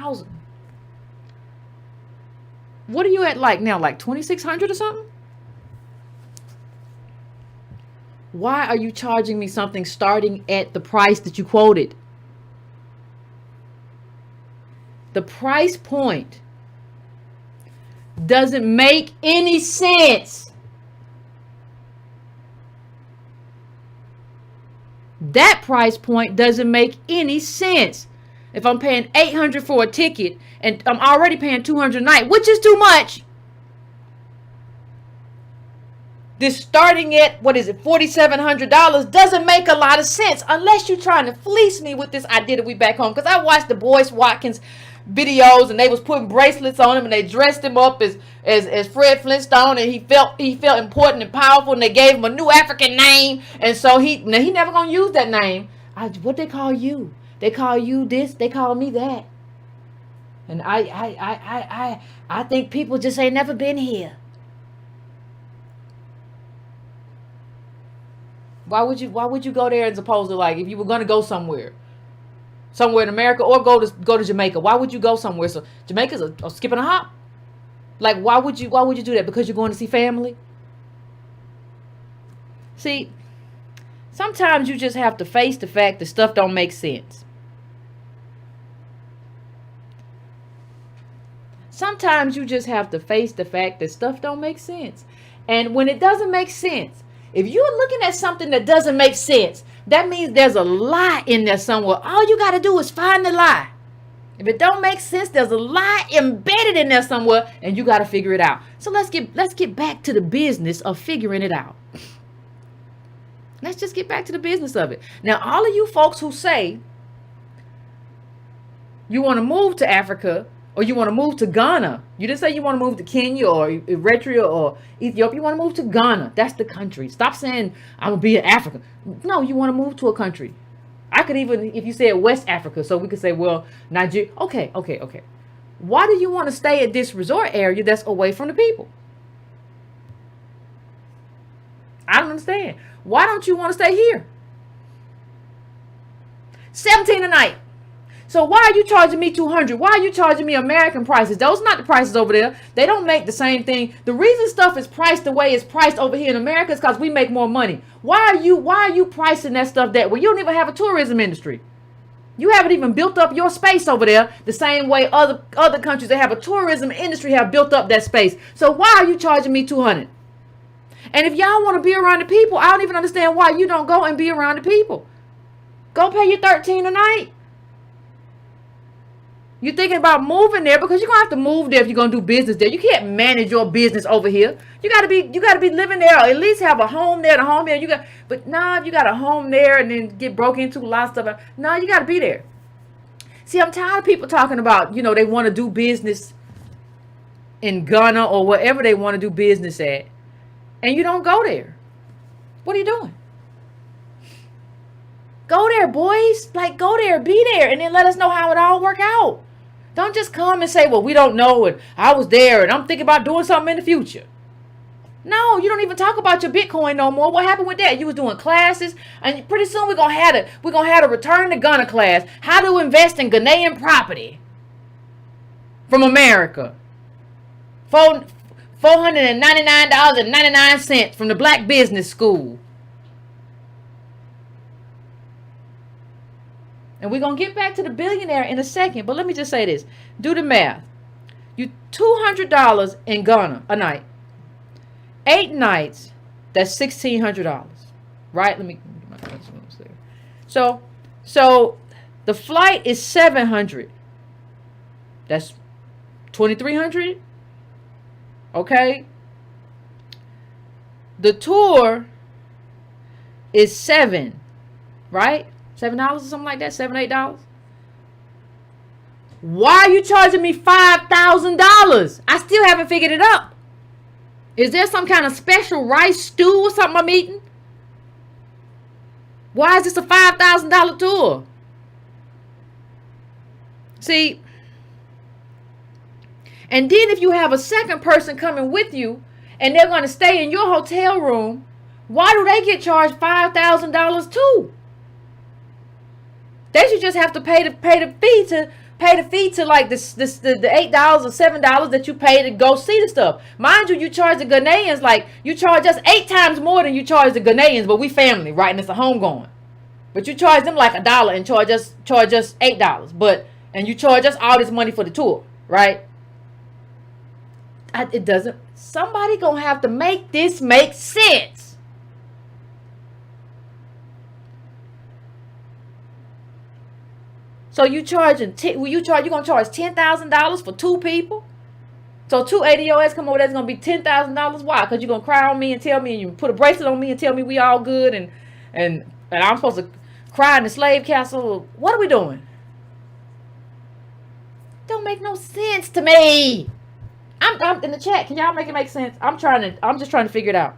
5,000. What are you at like now? Like 2,600 or something? Why are you charging me something starting at the price that you quoted? The price point doesn't make any sense. That price point doesn't make any sense. If I'm paying $800 for a ticket and I'm already paying $200 a night, which is too much. This starting at, what is it, $4,700 doesn't make a lot of sense unless you're trying to fleece me with this idea that we back home. Because I watched the Boyce Watkins videos and they was putting bracelets on him and they dressed him up as Fred Flintstone, and he felt important and powerful, and they gave him a new African name, and so he never gonna use that name. What they call you? They call you this, they call me that. And I think people just ain't never been here. Why would you go there as opposed to, like, if you were gonna go somewhere in America, or go to Jamaica? Why would you go somewhere? So Jamaica's a skip and a hop. Like, why would you do that? Because you're going to see family? See, sometimes you just have to face the fact that stuff don't make sense. Sometimes you just have to face the fact that stuff don't make sense. And when it doesn't make sense, if you're looking at something that doesn't make sense, that means there's a lie in there somewhere. All you got to do is find the lie. If it don't make sense, there's a lie embedded in there somewhere, and you got to figure it out. So let's get back to the business of figuring it out. Let's just get back to the business of it. Now, all of you folks who say you want to move to Africa, or you want to move to Ghana. You didn't say you want to move to Kenya or Eritrea or Ethiopia. You want to move to Ghana. That's the country. Stop saying I'm going to be in Africa. No, you want to move to a country. I could even, if you said West Africa, so we could say, well, Nigeria. Okay. Why do you want to stay at this resort area that's away from the people? I don't understand. Why don't you want to stay here? $17 a night. So why are you charging me $200? Why are you charging me American prices? Those are not the prices over there. They don't make the same thing. The reason stuff is priced the way it's priced over here in America is because we make more money. Why are you pricing that stuff that way? You don't even have a tourism industry. You haven't even built up your space over there the same way other countries that have a tourism industry have built up that space. So why are you charging me $200? And if y'all want to be around the people, I don't even understand why you don't go and be around the people. Go pay your $13 a night. You're thinking about moving there because you're gonna have to move there if you're gonna do business there. You can't manage your business over here. You gotta be living there, or at least have a home there. The home there, but nah, if you got a home there and then get broke into, a lot of stuff. No, you gotta be there. See, I'm tired of people talking about, they want to do business in Ghana or wherever they want to do business at, and you don't go there. What are you doing? Go there, boys. Like, go there, be there, and then let us know how it all work out. Don't just come and say, well, we don't know, and I was there, and I'm thinking about doing something in the future. No, you don't even talk about your Bitcoin no more. What happened with that? You was doing classes, and pretty soon we're gonna have a return to Ghana class. How to invest in Ghanaian property from America. $499.99 from the Black Business School. And we're going to get back to the billionaire in a second. But let me just say this. Do the math. You $200 in Ghana a night. 8 nights, that's $1,600. Right? Let me get my pencils there. So the flight is $700. That's $2,300. Okay? The tour is $7. Right? $7 or something like that, $7, $8. Why are you charging me $5,000? I still haven't figured it out. Is there some kind of special rice stew or something I'm eating? Why is this a $5,000 tour? See, and then if you have a second person coming with you and they're going to stay in your hotel room, why do they get charged $5,000 too? They should just have to pay the fee pay the fee to like the $8 or $7 that you pay to go see the stuff. Mind you, you charge the Ghanaians like you charge us 8 times more than you charge the Ghanaians, but we family, right? And it's a homegoing. But you charge them like $1 and charge us $8. But and you charge us all this money for the tour, right? It doesn't. Somebody gonna have to make this make sense. So you charging? You gonna charge $10,000 for 2 people? So 2 ADOS come over, that's gonna be $10,000. Why? Because you're gonna cry on me and tell me, and you put a bracelet on me and tell me we all good, and I'm supposed to cry in the slave castle. What are we doing? Don't make no sense to me. I'm in the chat. Can y'all make it make sense? I'm just trying to figure it out.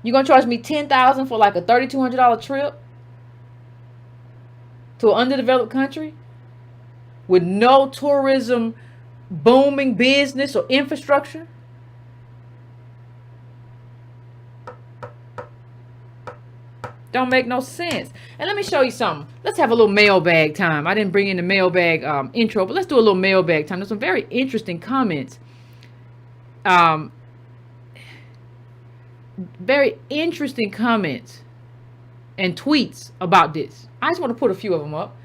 You gonna charge me $10,000 for like a $3,200 trip to an underdeveloped country with no tourism booming business or infrastructure? Don't make no sense. And let me show you something. Let's have a little mailbag time. I didn't bring in the mailbag intro, but let's do a little mailbag time. There's some very interesting comments. Very interesting comments and tweets about this. I just want to put a few of them up.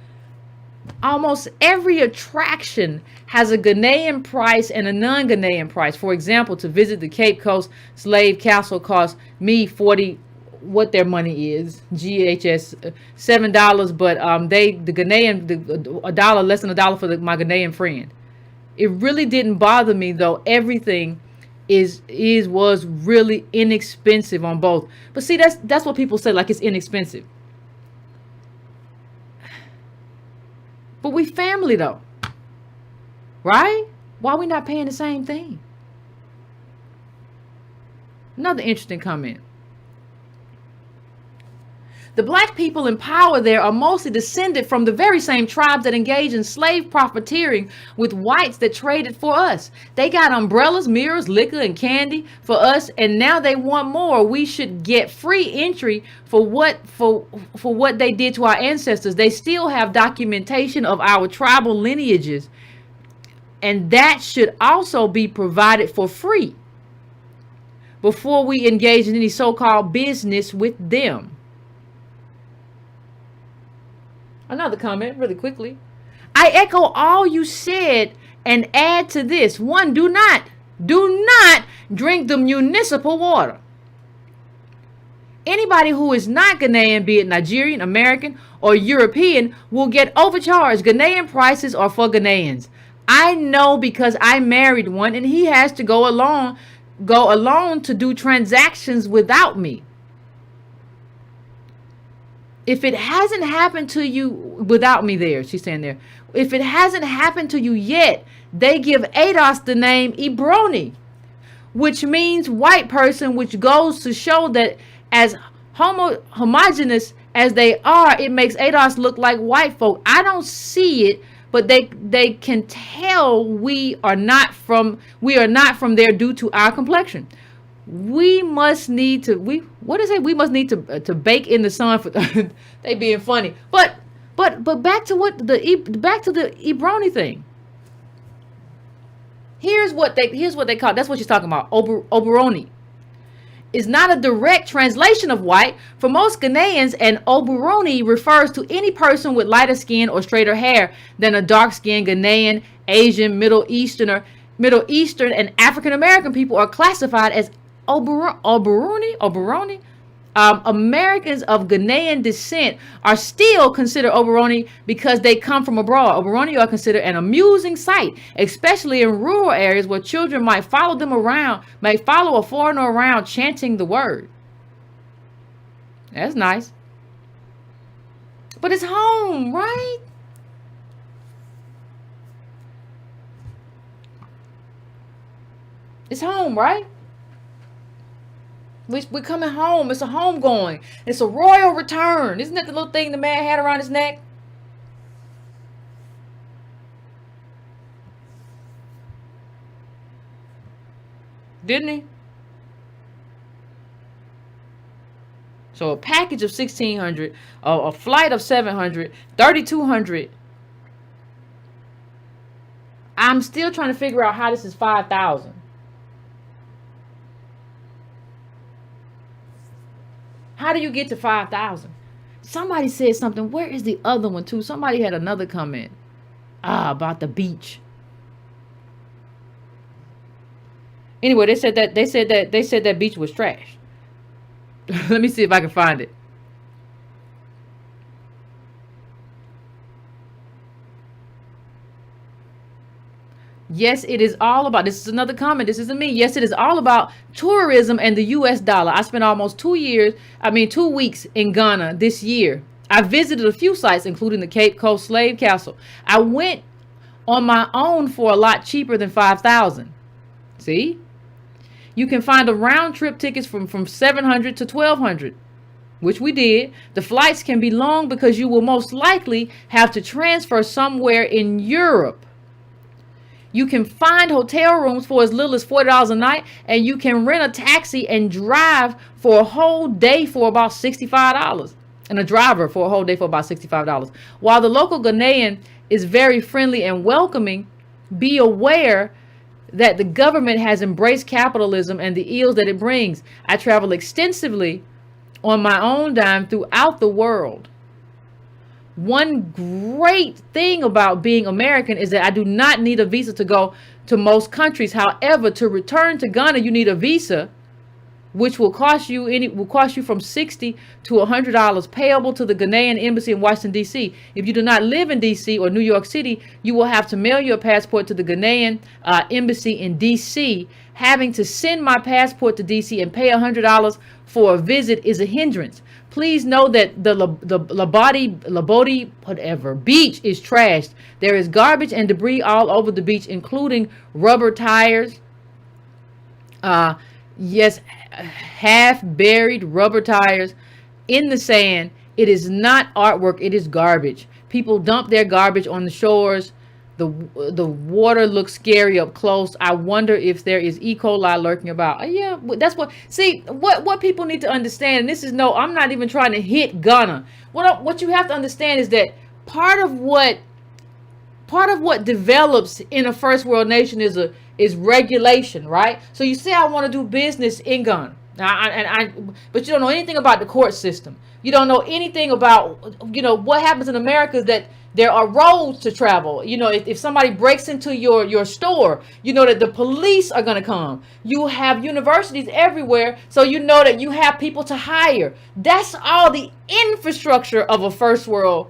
Almost every attraction has a Ghanaian price and a non-Ghanaian price. For example, to visit the Cape Coast Slave Castle cost me 40, what their money is, GHS, $7, but the Ghanaian, $1, less than $1 for my Ghanaian friend. It really didn't bother me though. Everything was really inexpensive on both. But see, that's what people say, like it's inexpensive. But we family though, right? Why are we not paying the same thing? Another interesting comment. The black people in power there are mostly descended from the very same tribes that engaged in slave profiteering with whites that traded for us. They got umbrellas, mirrors, liquor, and candy for us, and now they want more. We should get free entry for what they did to our ancestors. They still have documentation of our tribal lineages, and that should also be provided for free before we engage in any so-called business with them. Another comment really quickly. I echo all you said and add to this. 1, do not drink the municipal water. Anybody who is not Ghanaian, be it Nigerian, American, or European, will get overcharged. Ghanaian prices are for Ghanaians. I know because I married one and he has to go alone to do transactions without me. If it hasn't happened to you without me there, she's saying there. If it hasn't happened to you yet, they give ADOS the name Ibroni, which means white person, which goes to show that as homogenous as they are, it makes ADOS look like white folk. I don't see it, but they can tell we are not from there due to our complexion. We must need to We must need to bake in the sun for they being funny. But back to the Ibroni thing. Here's what they call. That's what she's talking about. Oberoni is not a direct translation of white. For most Ghanaians, an Oberoni refers to any person with lighter skin or straighter hair than a dark-skinned Ghanaian, Asian, Middle Eastern, and African American people are classified as Oberoni. Americans of Ghanaian descent are still considered Oberoni because they come from abroad. Oberoni are considered an amusing sight, especially in rural areas where children might follow a foreigner around chanting the word. That's nice. But it's home, right? It's home, right? We're coming home. It's a home going. It's a royal return. Isn't that the little thing the man had around his neck? Didn't he? So a package of 1,600, a flight of 700, 3,200. I'm still trying to figure out how this is 5,000. How do you get to 5,000? Somebody said something. Where is the other one too? Somebody had another comment. About the beach. Anyway, they said that beach was trash. Let me see if I can find it. Yes, it is all about, this is another comment, this isn't me. Yes, it is all about tourism and the US dollar. I spent almost 2 weeks in Ghana this year. I visited a few sites, including the Cape Coast Slave Castle. I went on my own for a lot cheaper than 5,000. See? You can find a round trip tickets from 700 to 1,200, which we did. The flights can be long because you will most likely have to transfer somewhere in Europe. You can find hotel rooms for as little as $40 a night, and you can rent a taxi and drive for a whole day for about $65. And a driver for a whole day for about $65. While the local Ghanaian is very friendly and welcoming, be aware that the government has embraced capitalism and the ills that it brings. I travel extensively on my own dime throughout the world. One great thing about being American is that I do not need a visa to go to most countries. However, to return to Ghana, you need a visa, which will cost you from $60 to $100 payable to the Ghanaian embassy in Washington, D.C. If you do not live in D.C. or New York City, you will have to mail your passport to the Ghanaian embassy in D.C. Having to send my passport to D.C. and pay $100 for a visit is a hindrance. Please know that the Labodi, whatever, beach is trashed. There is garbage and debris all over the beach, including rubber tires. Yes, half buried rubber tires in the sand. It is not artwork. It is garbage. People dump their garbage on the shores. The water looks scary up close. I wonder if there is E. coli lurking about. Yeah, that's what people need to understand. And this is I'm not even trying to hit Ghana. What you have to understand is that part of what develops in a first world nation is regulation, right? So you say I want to do business in Ghana, but you don't know anything about the court system. You don't know anything about what happens in America is that there are roads to travel. If somebody breaks into your store, you know that the police are going to come. You have universities everywhere, so you know that you have people to hire. That's all the infrastructure of a first world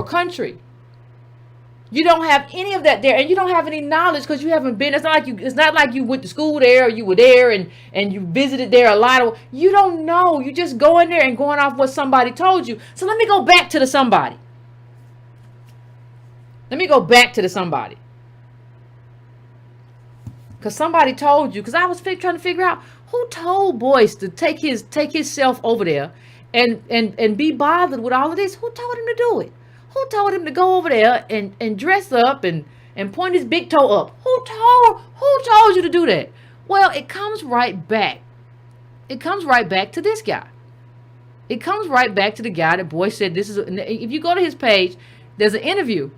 country. You don't have any of that there, and you don't have any knowledge because you haven't been. It's not like you went to school there, or you were there and you visited there a lot. You don't know. You just go in there and going off what somebody told you. So let me go back to the somebody. Because somebody told you. Because I was trying to figure out who told Boyce to take himself over there and be bothered with all of this. Who told him to do it? Who told him to go over there and dress up and point his big toe up? Who told you to do that? Well, it comes right back. It comes right back to this guy. It comes right back to the guy that Boyce said this is. If you go to his page, there's an interview.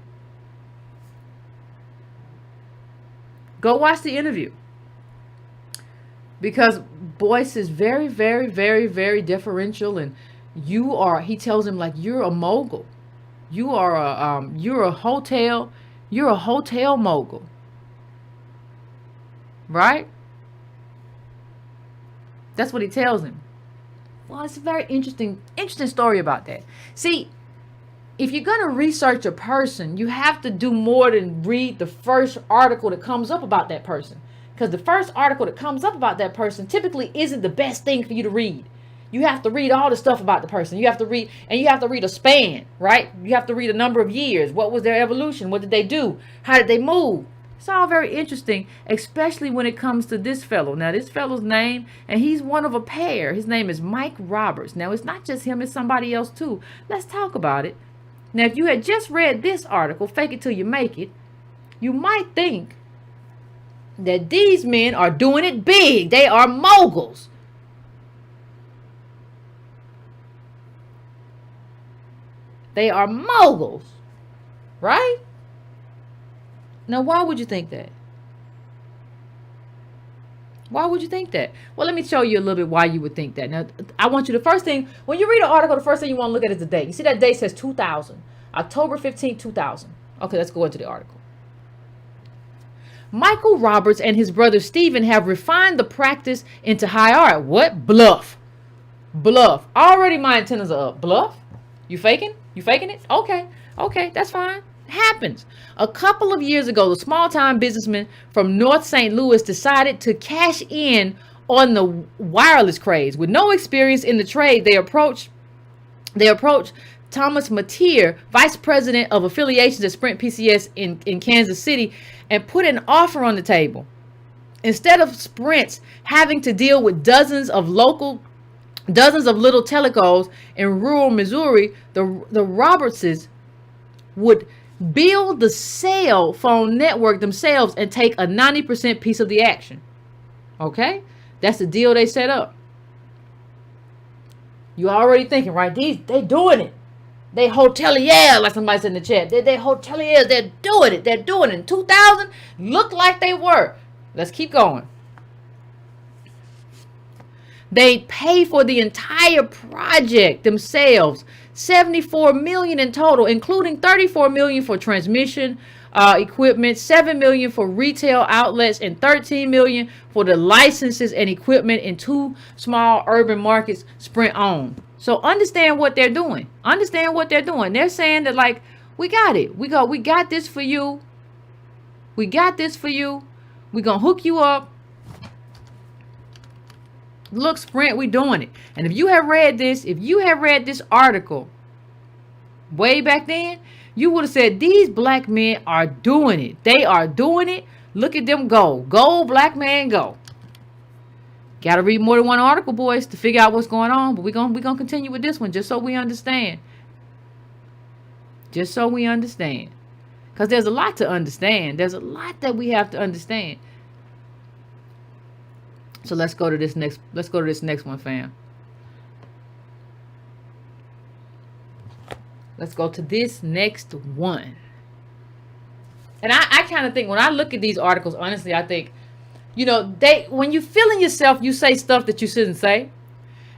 Go watch the interview. Because Boyce is very, very, very, very deferential, and he tells him, like, you're a mogul. You're a hotel mogul. Right? That's what he tells him. Well, it's a very interesting story about that. See, if you're going to research a person, you have to do more than read the first article that comes up about that person. Because the first article that comes up about that person typically isn't the best thing for you to read. You have to read all the stuff about the person. You have to read a span, right? You have to read a number of years. What was their evolution? What did they do? How did they move? It's all very interesting, especially when it comes to this fellow. Now, this fellow's name, and he's one of a pair. His name is Mike Roberts. Now, it's not just him, it's somebody else too. Let's talk about it. Now, if you had just read this article, Fake It Till You Make It, you might think that these men are doing it big. They are moguls. They are moguls, right? Now, why would you think that? Why would you think that? Well, let me show you a little bit why you would think that. Now, I want you, the first thing, when you read an article, the first thing you want to look at is the date. You see that date says 2000, October 15, 2000. Okay, let's go into the article. Michael Roberts and his brother Stephen have refined the practice into high art. What? Bluff. Bluff. Already my antennas are up. Bluff? You faking? You faking it? Okay. Okay, that's fine. It happens. A couple of years ago, the small-time businessman from North St. Louis decided to cash in on the wireless craze. With no experience in the trade, they approached Thomas Mateer, vice president of affiliations at Sprint PCS in Kansas City, and put an offer on the table. Instead of Sprint's having to deal with dozens of little telecos in rural Missouri, the Robertses would build the cell phone network themselves and take a 90% piece of the action. Okay? That's the deal they set up. You already thinking, right? They doing it. They hoteliers, like somebody said in the chat. They hoteliers, they're doing it. They're doing it. In 2000, looked like they were. Let's keep going. They pay for the entire project themselves. $74 million in total, including $34 million for transmission equipment, $7 million for retail outlets, and $13 million for the licenses and equipment in 2 small urban markets Sprint owned. So understand what they're doing. Understand what they're doing. They're saying that, like, we got it. We got this for you. We got this for you. We're going to hook you up. Look, Sprint, we doing it. And if you have read this article way back then, you would have said, these black men are doing it. They are doing it. Look at them go. Go, black man, go. Got to read more than one article, boys, to figure out what's going on. But we're gonna continue with this one just so we understand. Just so we understand. Because there's a lot to understand. There's a lot that we have to understand. So let's go to this next one, fam. Let's go to this next one. And I kind of think, when I look at these articles, honestly, I think, when you feeling yourself, you say stuff that you shouldn't say.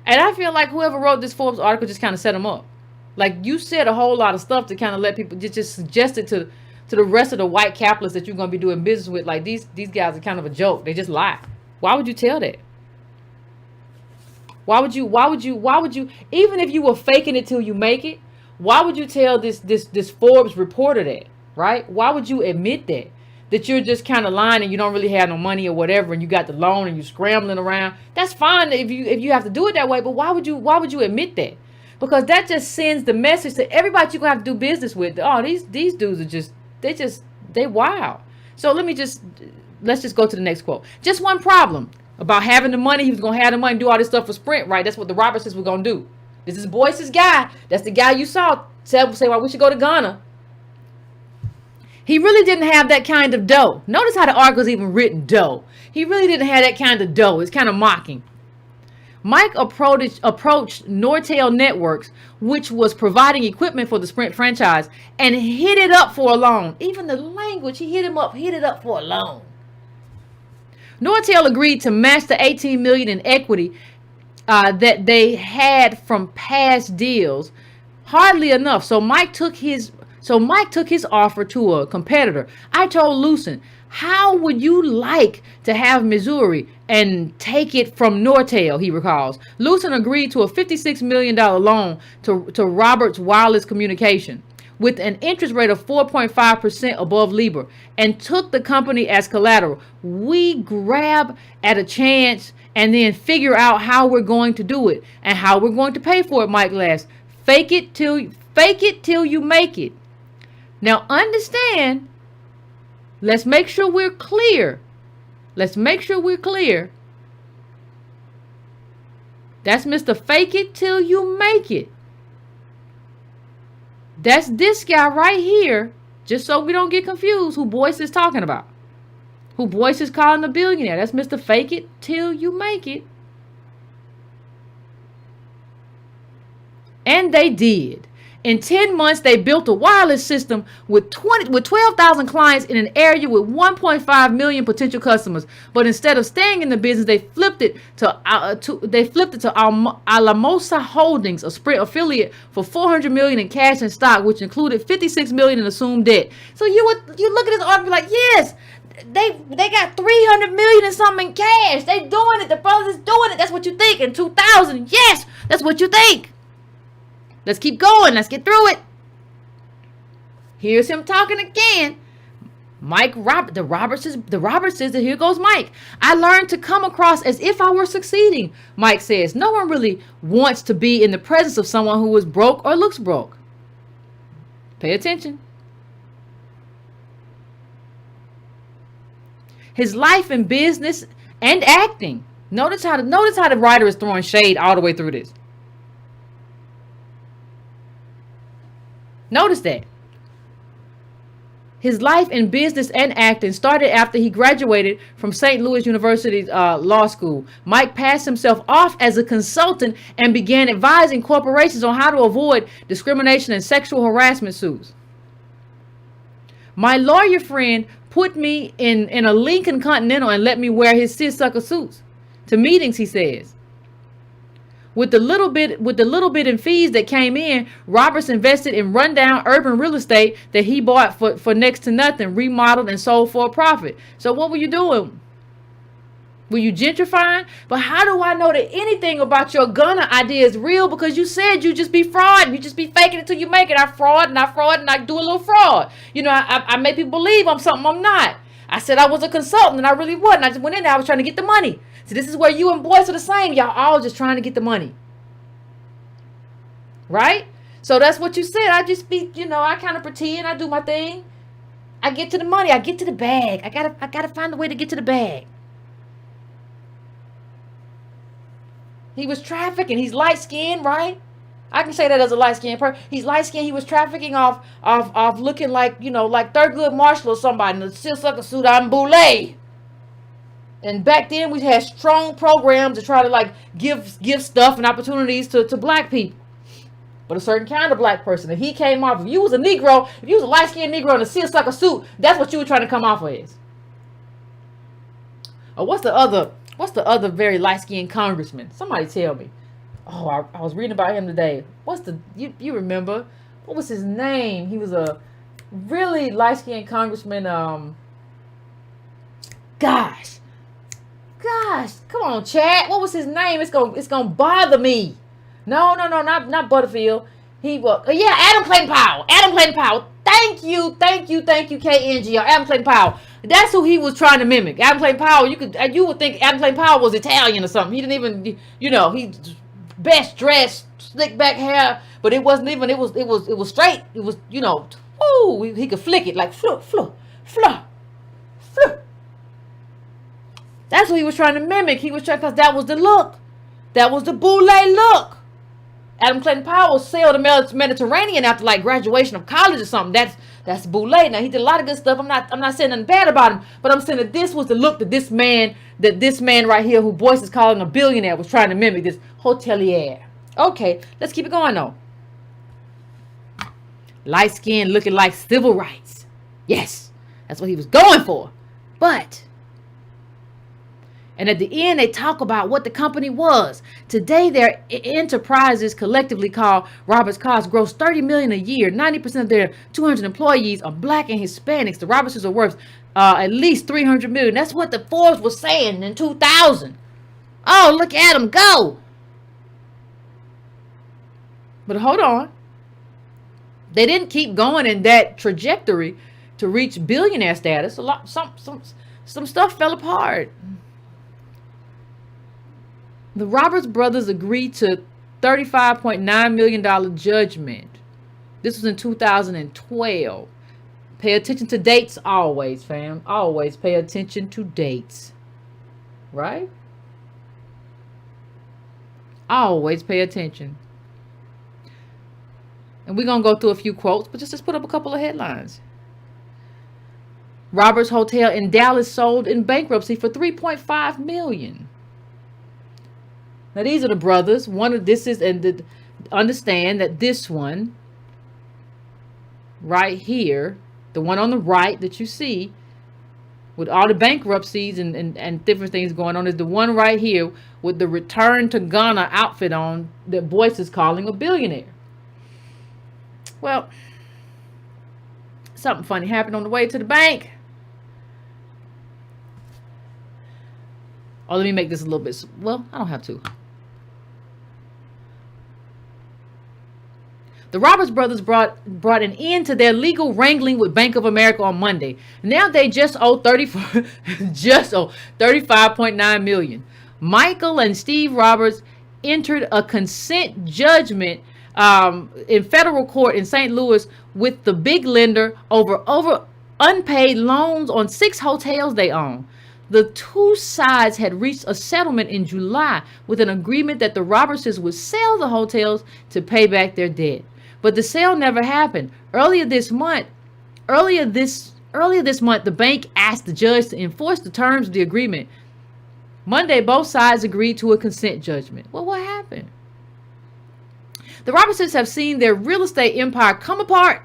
And I feel like whoever wrote this Forbes article just kind of set them up. Like, you said a whole lot of stuff to kind of let people, just suggest it to the rest of the white capitalists that you're going to be doing business with. Like, these guys are kind of a joke. They just lie. Why would you tell that? Why would you, even if you were faking it till you make it, why would you tell this Forbes reporter that, right? Why would you admit that you're just kind of lying and you don't really have no money or whatever, and you got the loan and you're scrambling around? That's fine if you have to do it that way, but why would you admit that? Because that just sends the message to everybody you're gonna have to do business with. Oh, these dudes are they wild. So let's just go to the next quote. Just one problem about having the money. He was gonna have the money and do all this stuff for Sprint, right? That's what the Robertsons were gonna do. This is Boyce's guy. That's the guy you saw say, well, we should go to Ghana. He really didn't have that kind of dough. Notice how the article's even written dough. He really didn't have that kind of dough. It's kind of mocking. Mike approached Nortel Networks, which was providing equipment for the Sprint franchise, and hit it up for a loan. Even the language, he hit it up for a loan. Nortel agreed to match the $18 million in equity that they had from past deals. Hardly enough. So Mike took his offer to a competitor. I told Lucen, how would you like to have Missouri and take it from Nortel, he recalls. Lucen agreed to a $56 million loan to Roberts Wireless Communication with an interest rate of 4.5% above LIBOR and took the company as collateral. We grab at a chance and then figure out how we're going to do it and how we're going to pay for it, Mike laughs. Fake it till you make it. Now understand, let's make sure we're clear. That's Mr. Fake It Till You Make It. That's this guy right here, just so we don't get confused, who Boyce is talking about. Who Boyce is calling a billionaire. That's Mr. Fake It Till You Make It. And they did. In 10 months, they built a wireless system with 12,000 clients in an area with 1.5 million potential customers. But instead of staying in the business, they flipped it to Alamosa Holdings, a Sprint affiliate, for $400 million in cash and stock, which included $56 million in assumed debt. So you look at this article like, yes, they got $300 million and something in cash. They doing it. The brothers is doing it. That's what you think. In 2000, yes, that's what you think. Let's keep going. Let's get through it. Here's him talking again. The Robert says that here goes Mike. I learned to come across as if I were succeeding. Mike says, no one really wants to be in the presence of someone who is broke or looks broke. Pay attention. His life in business and acting. Notice how the writer is throwing shade all the way through this. Notice that. His life in business and acting started after he graduated from St. Louis University's law school. Mike passed himself off as a consultant and began advising corporations on how to avoid discrimination and sexual harassment suits. My lawyer friend put me in a Lincoln Continental and let me wear his seersucker suits to meetings, he says. With the little bit in fees that came in, Roberts invested in rundown urban real estate that he bought for next to nothing, remodeled and sold for a profit. So what were you doing? Were you gentrifying? But how do I know that anything about your gunner idea is real? Because you said you just be fraud and you just be faking it till you make it. I fraud and I do a little fraud. You know, I make people believe I'm something I'm not. I said I was a consultant and I really wasn't. I just went in there. I was trying to get the money. So this is where you and Boyce are the same. Y'all all just trying to get the money. Right? So that's what you said. I just be, I kind of pretend. I do my thing. I get to the money. I get to the bag. I gotta find a way to get to the bag. He was trafficking. He's light-skinned, right? I can say that as a light-skinned person. He's light-skinned. He was trafficking off looking like, like Thurgood Marshall or somebody in a seersucker suit on boule. And back then we had strong programs to try to give stuff and opportunities to black people. But a certain kind of black person. If he came off, if you was a Negro, if you was a light-skinned Negro in a seersucker suit, that's what you were trying to come off as. Or what's the other very light-skinned congressman? Somebody tell me. Oh, I was reading about him today. You remember? What was his name? He was a really light-skinned congressman. Gosh, come on, Chad. What was his name? It's gonna bother me. No, not Butterfield. Adam Clayton Powell. Adam Clayton Powell. Thank you, KNGR. Adam Clayton Powell. That's who he was trying to mimic. Adam Clayton Powell. You would think Adam Clayton Powell was Italian or something. He didn't even, he best dressed, slick back hair, but it wasn't even. It was straight. It was, he could flick it like fluh. That's what he was trying to mimic. He was trying, because that was the look. That was the boule look. Adam Clayton Powell sailed the Mediterranean after graduation of college or something. That's boule. Now he did a lot of good stuff. I'm not saying nothing bad about him, but I'm saying that this was the look that this man right here, who Boyce is calling a billionaire, was trying to mimic, this hotelier. Okay, let's keep it going though. Light skin looking like civil rights. Yes, that's what he was going for. And at the end, they talk about what the company was. Today, their enterprises, collectively called Roberts Cost, gross $30 million a year. 90% of their 200 employees are black and Hispanics. The Robertses are worth at least $300 million. That's what the Forbes was saying in 2000. Oh, look at them go! But hold on. They didn't keep going in that trajectory to reach billionaire status. Some stuff fell apart. The Roberts brothers agreed to $35.9 million judgment. This was in 2012. Pay attention to dates always, fam. Always pay attention to dates. Right? Always pay attention. And we're going to go through a few quotes, but just put up a couple of headlines. Roberts Hotel in Dallas sold in bankruptcy for $3.5 million. Now these are the brothers. Understand that this one right here, the one on the right that you see with all the bankruptcies and different things going on, is the one right here with the return to Ghana outfit on that Boyce is calling a billionaire. Well, something funny happened on the way to the bank. Oh, let me make this a little bit. Well, I don't have to. The Roberts brothers brought an end to their legal wrangling with Bank of America on Monday. Now they just owe 35.9 million. Michael and Steve Roberts entered a consent judgment in federal court in St. Louis with the big lender over unpaid loans on 6 hotels they own. The two sides had reached a settlement in July with an agreement that the Robertses would sell the hotels to pay back their debt. But the sale never happened. Earlier this month, the bank asked the judge to enforce the terms of the agreement. Monday, both sides agreed to a consent judgment. Well, what happened? The Robertses have seen their real estate empire come apart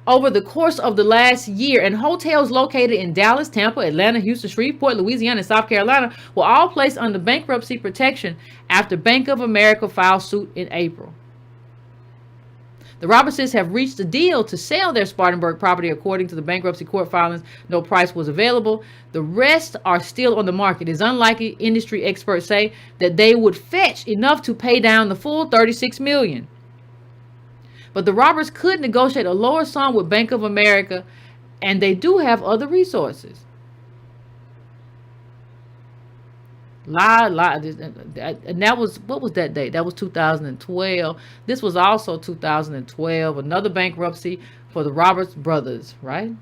over the course of the last year, and hotels located in Dallas, Tampa, Atlanta, Houston, Shreveport, Louisiana, and South Carolina were all placed under bankruptcy protection after Bank of America filed suit in April. The Robertses have reached a deal to sell their Spartanburg property. According to the bankruptcy court filings, no price was available. The rest are still on the market. It is unlikely, industry experts say, that they would fetch enough to pay down the full $36 million. But the Roberts could negotiate a lower sum with Bank of America, and they do have other resources. And that was, what was that date? That was 2012. This was also 2012, another bankruptcy for the Roberts brothers, right?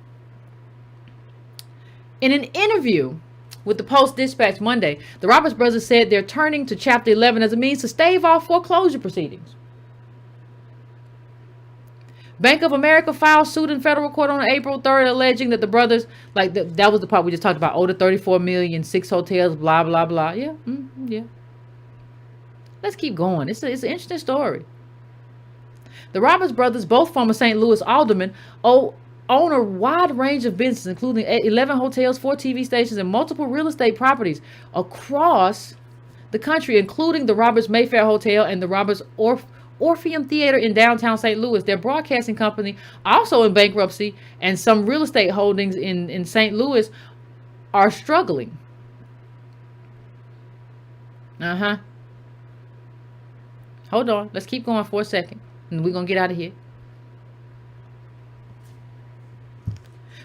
In an interview with the Post-Dispatch Monday, the Roberts brothers said they're turning to Chapter 11 as a means to stave off foreclosure proceedings. Bank of America filed suit in federal court on April 3rd, alleging that the brothers, that was the part we just talked about, owed $34 million, 6 hotels, blah, blah, blah. Yeah, yeah. Let's keep going. It's an interesting story. The Roberts brothers, both former St. Louis aldermen, own a wide range of businesses, including 11 hotels, 4 TV stations, and multiple real estate properties across the country, including the Roberts Mayfair Hotel and the Roberts Orpheum Theater in downtown St. Louis. Their broadcasting company, also in bankruptcy, and some real estate holdings in St. Louis are struggling. Hold on. Let's keep going for a second, and we're going to get out of here.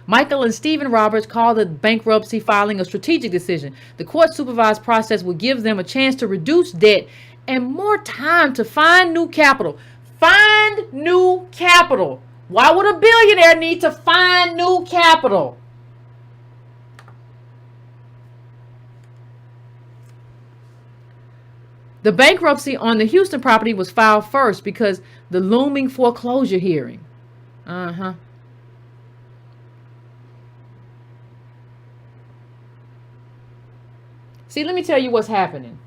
Michael and Stephen Roberts called the bankruptcy filing a strategic decision. The court-supervised process would give them a chance to reduce debt and more time to find new capital. Find new capital. Why would a billionaire need to find new capital? The bankruptcy on the Houston property was filed first because the looming foreclosure hearing. See, let me tell you what's happening.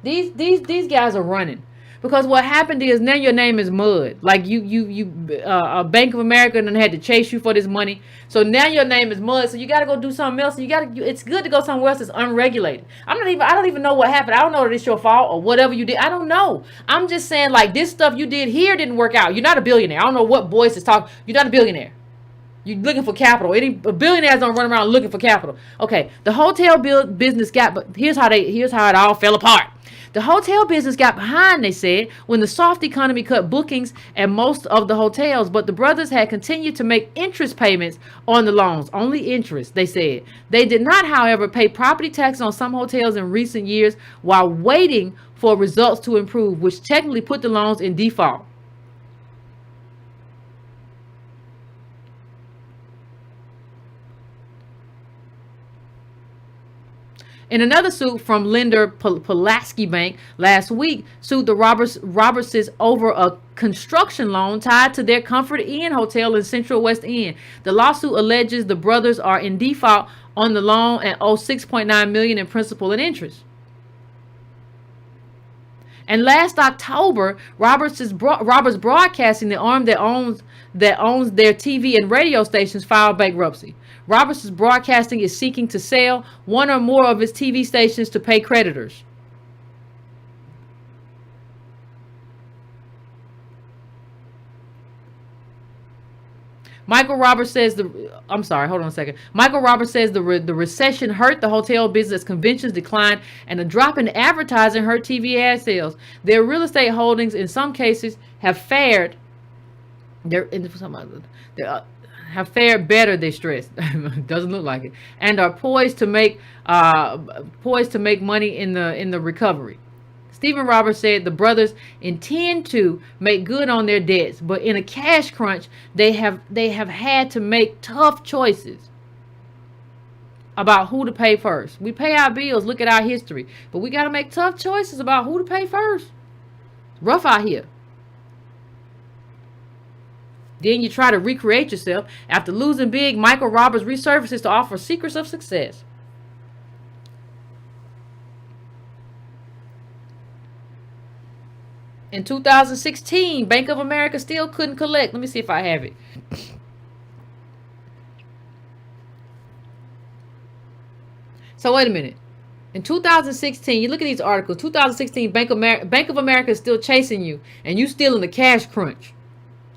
These guys are running because what happened is now your name is mud. Like Bank of America and had to chase you for this money, so now your name is mud. So you got to go do something else. It's good to go somewhere else that's unregulated. I don't even know what happened. I don't know that it's your fault or whatever you did. I don't know. I'm just saying, like, this stuff you did here didn't work out. You're not a billionaire. I don't know what Boyce is talking. You're not a billionaire. You're looking for capital. Billionaires don't run around looking for capital. Okay, the hotel business but here's how it all fell apart. The hotel business got behind, they said, when the soft economy cut bookings at most of the hotels, but the brothers had continued to make interest payments on the loans, only interest, they said. They did not, however, pay property tax on some hotels in recent years while waiting for results to improve, which technically put the loans in default. In another suit from lender Pulaski Bank last week, sued the Robertses over a construction loan tied to their Comfort Inn hotel in Central West End. The lawsuit alleges the brothers are in default on the loan and owe $6.9 million in principal and interest. And last October, Roberts Broadcasting, the arm that owns their TV and radio stations, filed bankruptcy. Roberts Broadcasting is seeking to sell one or more of its TV stations to pay creditors. Michael Roberts says Michael Roberts says the recession hurt the hotel business, conventions declined, and a drop in advertising hurt TV ad sales. Their real estate holdings, in some cases, have fared. Have fared better. They stress. Doesn't look like it, and are poised to make money in the recovery. Stephen Roberts said the brothers intend to make good on their debts, but in a cash crunch, they have had to make tough choices about who to pay first. We pay our bills, look at our history, but we got to make tough choices about who to pay first. It's rough out here. Then you try to recreate yourself. After losing big, Michael Roberts resurfaces to offer secrets of success. In 2016, Bank of America still couldn't collect. Let me see if I have it. So wait a minute. In 2016, you look at these articles. 2016, Bank of America is still chasing you, and you still in the cash crunch.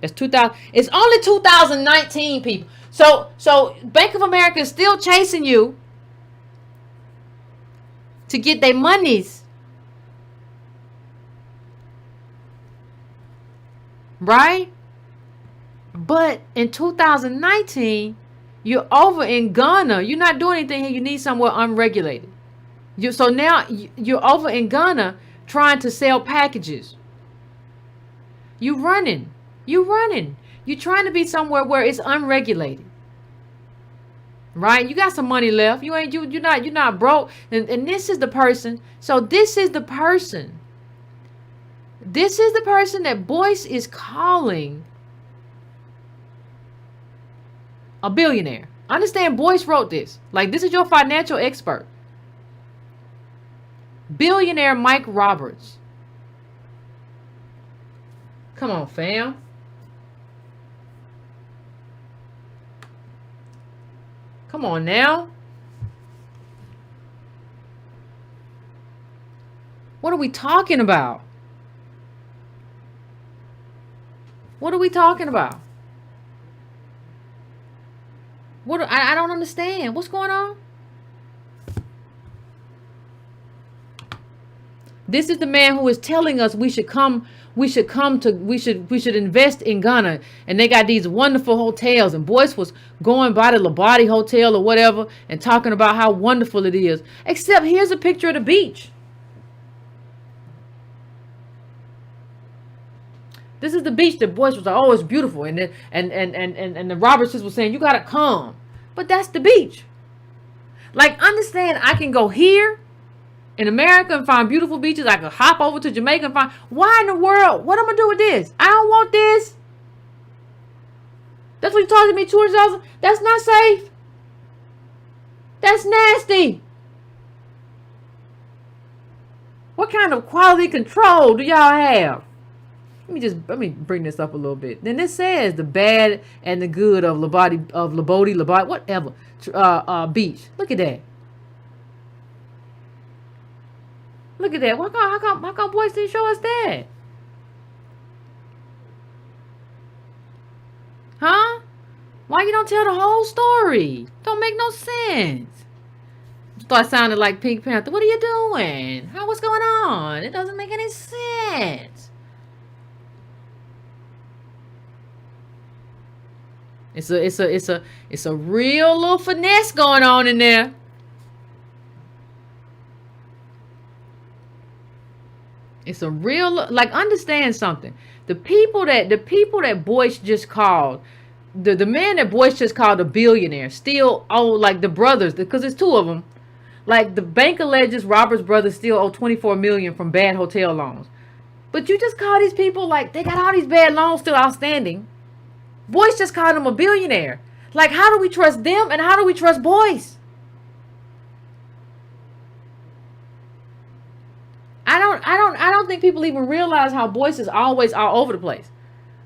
That's 2000. It's only 2019, people. So Bank of America is still chasing you to get their monies. Right? But in 2019, you're over in Ghana. You're not doing anything here. You need somewhere unregulated. So now you're over in Ghana trying to sell packages. You're running. You're trying to be somewhere where it's unregulated. Right? You got some money left. You're not broke. And this is the person. So this is the person. This is the person that Boyce is calling a billionaire. Understand, Boyce wrote this. Like, this is your financial expert. Billionaire Mike Roberts. Come on, fam. Come on now. What are we talking about? What are we talking about? I don't understand. What's going on? This is the man who is telling us we should invest in Ghana, and they got these wonderful hotels, and Boyce was going by the Labadi Hotel or whatever and talking about how wonderful it is. Except here's a picture of the beach. This is the beach that Boyce was like, oh, it's beautiful. And the Robertses was saying, you got to come. But that's the beach. Like, understand, I can go here in America and find beautiful beaches. I can hop over to Jamaica and find, why in the world? What am I going to do with this? I don't want this. That's what you charging me $200. That's not safe. That's nasty. What kind of quality control do y'all have? Let me bring this up a little bit. Then this says the bad and the good of Labadi, whatever, beach. Look at that. Look at that. How come Boyce didn't show us that? Huh? Why you don't tell the whole story? Don't make no sense. Start sounding like Pink Panther. What are you doing? What's going on? It doesn't make any sense. It's a real little finesse going on in there. It's a real, like, understand something. The people that Boyce just called, the man that Boyce just called a billionaire, still owe, like, the brothers, because it's two of them. Like, the bank alleges Roberts brothers still owe $24 million from bad hotel loans. But you just call these people, like, they got all these bad loans still outstanding. Boyce just called him a billionaire. Like, how do we trust them and how do we trust Boyce? I don't think people even realize how Boyce is always all over the place.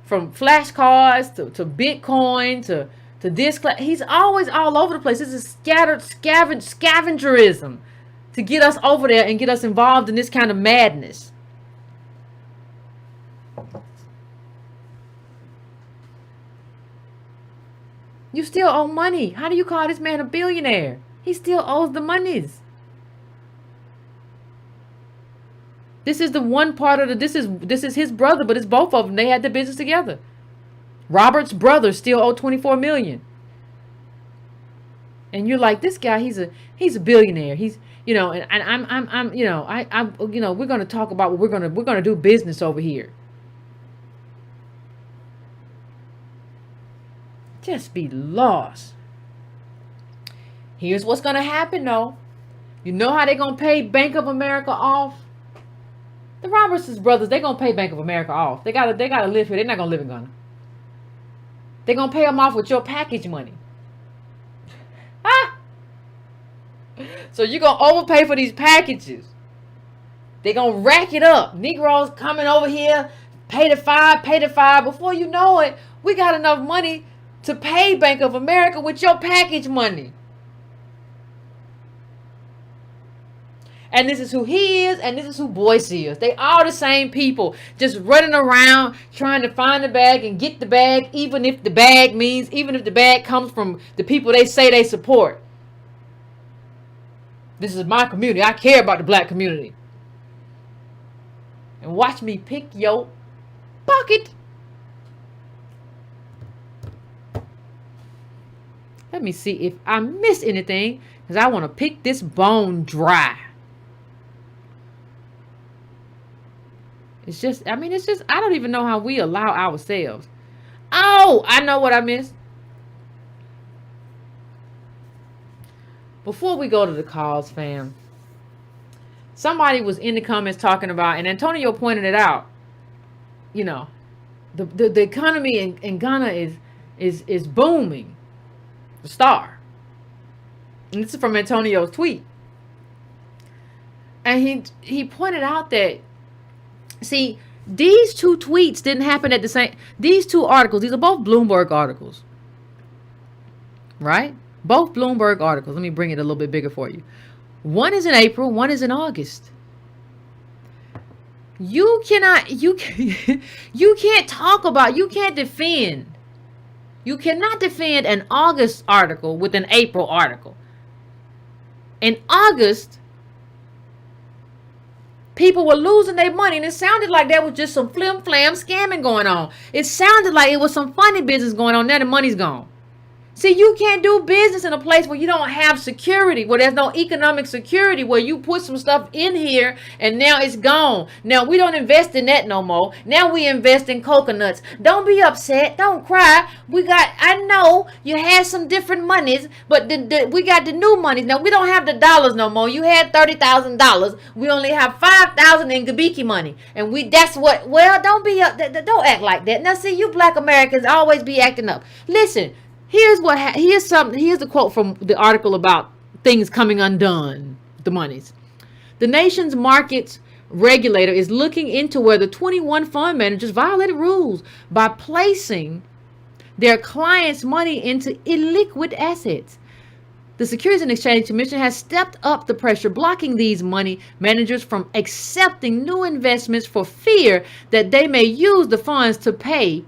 From flashcards to Bitcoin to this class. He's always all over the place. This is scattered scavengerism to get us over there and get us involved in this kind of madness. You still owe money. How do you call this man a billionaire? He still owes the monies. This is the one part of the, this is his brother, but it's both of them. They had the business together. Robert's brother still owed $24 million. And you're like, this guy, he's a billionaire. He's, and I'm we're going to talk about what we're going to do business over here. Just be lost. Here's what's going to happen though. You know how they're going to pay Bank of America off? The Robertson brothers, they're going to pay Bank of America off. They gotta live here. They're not going to live in Ghana. They're going to pay them off with your package money. So you're going to overpay for these packages. They're going to rack it up. Negroes coming over here, pay the five. Before you know it, we got enough money to pay Bank of America with your package money. And this is who he is, and this is who Boyce is. They all the same people, just running around trying to find the bag and get the bag, even if the bag comes from the people they say they support. This is my community. I care about the black community. And watch me pick your pocket. Let me see if I miss anything, because I want to pick this bone dry. It's just, I don't even know how we allow ourselves. Oh, I know what I missed. Before we go to the calls, fam, somebody was in the comments talking about, and Antonio pointed it out, the economy in Ghana is booming. The star. And this is from Antonio's tweet. And he pointed out that, see, these two tweets didn't happen at the same, these two articles, these are both Bloomberg articles. Right? Both Bloomberg articles. Let me bring it a little bit bigger for you. One is in April, one is in August. You cannot defend. You cannot defend an August article with an April article. In August, people were losing their money, and it sounded like there was just some flim-flam scamming going on. It sounded like it was some funny business going on. Now the money's gone. See, you can't do business in a place where you don't have security, where there's no economic security, where you put some stuff in here and now it's gone. Now we don't invest in that no more. Now we invest in coconuts. Don't be upset. Don't cry. I know you had some different monies, but we got the new monies. Now we don't have the dollars no more. You had $30,000. We only have $5,000 in Gabiki money. And don't be up. Don't act like that. Now see, you black Americans always be acting up. Listen. Here's the quote from the article about things coming undone, the monies. The nation's markets regulator is looking into whether 21 fund managers violated rules by placing their clients' money into illiquid assets. The Securities and Exchange Commission has stepped up the pressure, blocking these money managers from accepting new investments for fear that they may use the funds to pay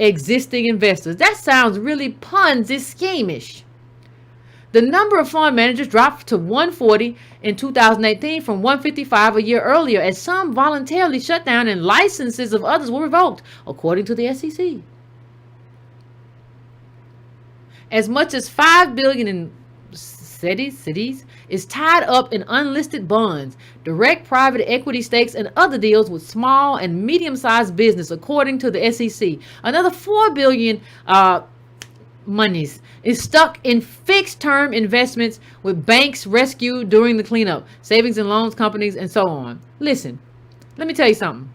existing investors. That sounds really Ponzi scheme-ish. The number of fund managers dropped to 140 in 2018 from 155 a year earlier, as some voluntarily shut down and licenses of others were revoked, according to the SEC. As much as $5 billion in cities is tied up in unlisted bonds, direct private equity stakes, and other deals with small and medium-sized business, according to the SEC. Another $4 billion monies is stuck in fixed-term investments with banks rescued during the cleanup, savings and loans companies, and so on. Listen, let me tell you something.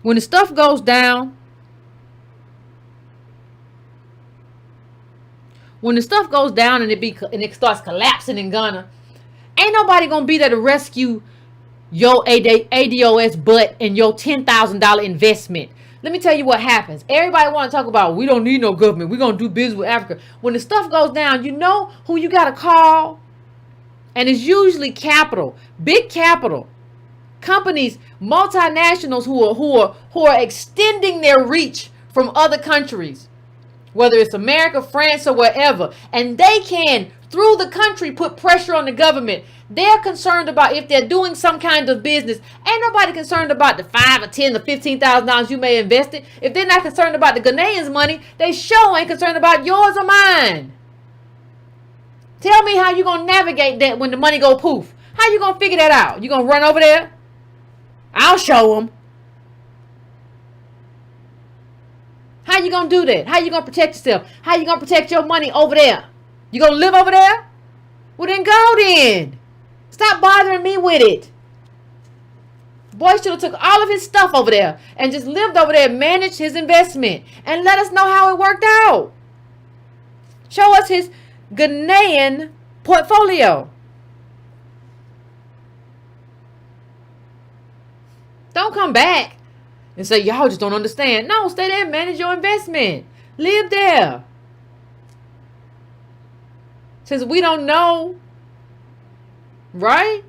When the stuff goes down, and it starts collapsing in Ghana, ain't nobody gonna be there to rescue your ADOS butt and your $10,000 investment. Let me tell you what happens. Everybody want to talk about, we don't need no government. We're going to do business with Africa. When the stuff goes down, you know who you got to call? And it's usually capital, big capital. Companies, multinationals who are extending their reach from other countries, whether it's America, France, or wherever, and they can, through the country, put pressure on the government. They're concerned about if they're doing some kind of business. Ain't nobody concerned about the $5 or $10 or $15,000 you may invest in. If they're not concerned about the Ghanaians' money, they sure ain't concerned about yours or mine. Tell me how you gonna navigate that when the money go poof. How you gonna figure that out? You gonna run over there? I'll show them. How you gonna do that? How you gonna protect yourself? How you gonna protect your money over there? You gonna live over there? Well, then go then. Stop bothering me with it. Boyce should have took all of his stuff over there and just lived over there, managed his investment, and let us know how it worked out. Show us his Ghanaian portfolio. Don't come back and say, y'all just don't understand. No, stay there and manage your investment. Live there. Since we don't know, right?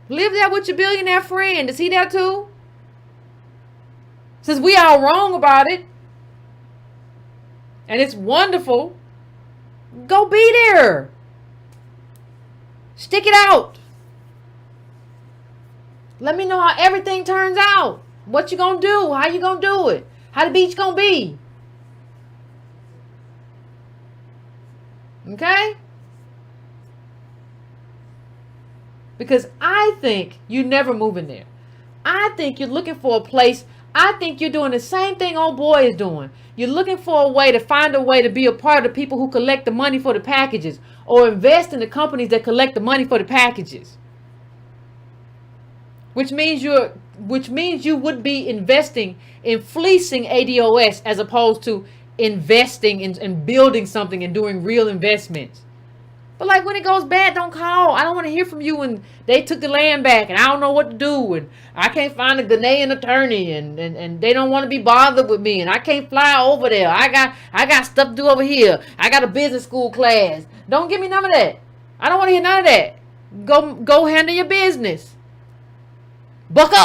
Live there with your billionaire friend. Is he there too? Since we all wrong about it, and it's wonderful, go be there. Stick it out. Let me know how everything turns out. What you gonna do? How you gonna do it? How the beach gonna be? Okay? Because I think you never moving there. I think you're looking for a place. I think you're doing the same thing old boy is doing. You're looking for a way to find a way to be a part of the people who collect the money for the packages, or invest in the companies that collect the money for the packages. Which means you would be investing in fleecing ADOS as opposed to investing in building something and doing real investments. But like when it goes bad, don't call. I don't want to hear from you when they took the land back and I don't know what to do and I can't find a Ghanaian attorney and they don't want to be bothered with me and I can't fly over there. I got stuff to do over here. I got a business school class. Don't give me none of that. I don't want to hear none of that. Go handle your business. Buck up.